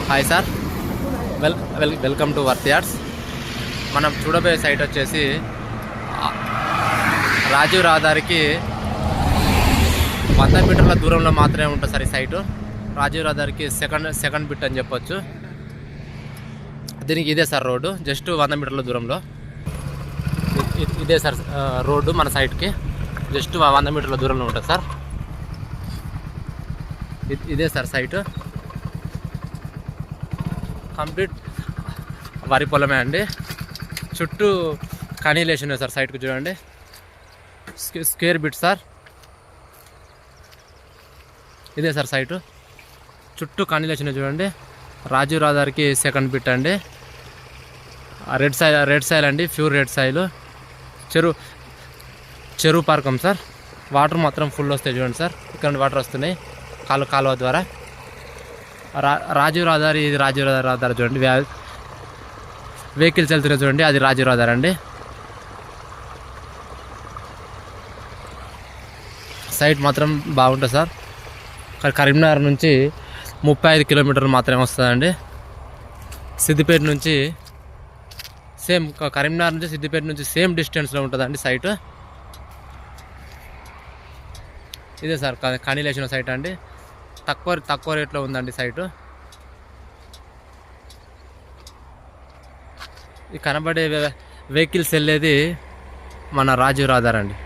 Hi sir, welcome to worth yards. మనం చూడబోయే site వచ్చేసి రాజీవ్ రహదారికి 100 మీటర్ల దూరంలో మాత్రమే ఉంటుంది సార్. ఈ సైటు రాజీవ్ రహదారికి సెకండ్ బిట్ అని చెప్పొచ్చు. దీనికి ఇదే సార్ రోడ్డు, జస్ట్ 100 మీటర్ల దూరంలో ఇదే సార్ రోడ్డు. మన సైట్కి జస్ట్ 100 మీటర్ల దూరంలో ఉంటుంది సార్. ఇదే సార్ సైటు, కంప్లీట్ వరి పొలమే అండి. చుట్టూ కనీలేసి ఉన్నాయి సార్. సైట్కి చూడండి, స్క్వేర్ బిట్ సార్. ఇదే సార్ సైటు, చుట్టూ కనీలేసి ఉన్నాయి చూడండి. రాజీవ్ రహదారికి సెకండ్ బిట్ అండి. రెడ్ సాయిల్ అండి, ప్యూర్ రెడ్ సాయిల్. చెరువు పార్కం సార్. వాటర్ మాత్రం ఫుల్ వస్తాయి చూడండి సార్. ఇక్కడ వాటర్ వస్తున్నాయి కాలువ ద్వారా. రాజీవ్ రహదారి, ఇది రాజీవ్ రహదారి చూడండి. వెహికల్స్ వెళ్తున్నాయి చూడండి, అది రాజీవ్ రహదారి అండి. సైట్ మాత్రం బాగుంటుంది సార్. కరీంనగర్ నుంచి 35 కిలోమీటర్లు మాత్రమే వస్తుందండి. సిద్దిపేట నుంచి సేమ్, కరీంనగర్ నుంచి సిద్దిపేట నుంచి సేమ్ డిస్టెన్స్లో ఉంటుందండి సైట్. ఇదే సార్ కనీలేసిన సైట్ అండి. తక్కువ రేట్లో ఉందండి సైటు. ఈ కనబడే వెహికల్స్ వెళ్ళేది మన రాజీవ్ రహదారి అండి.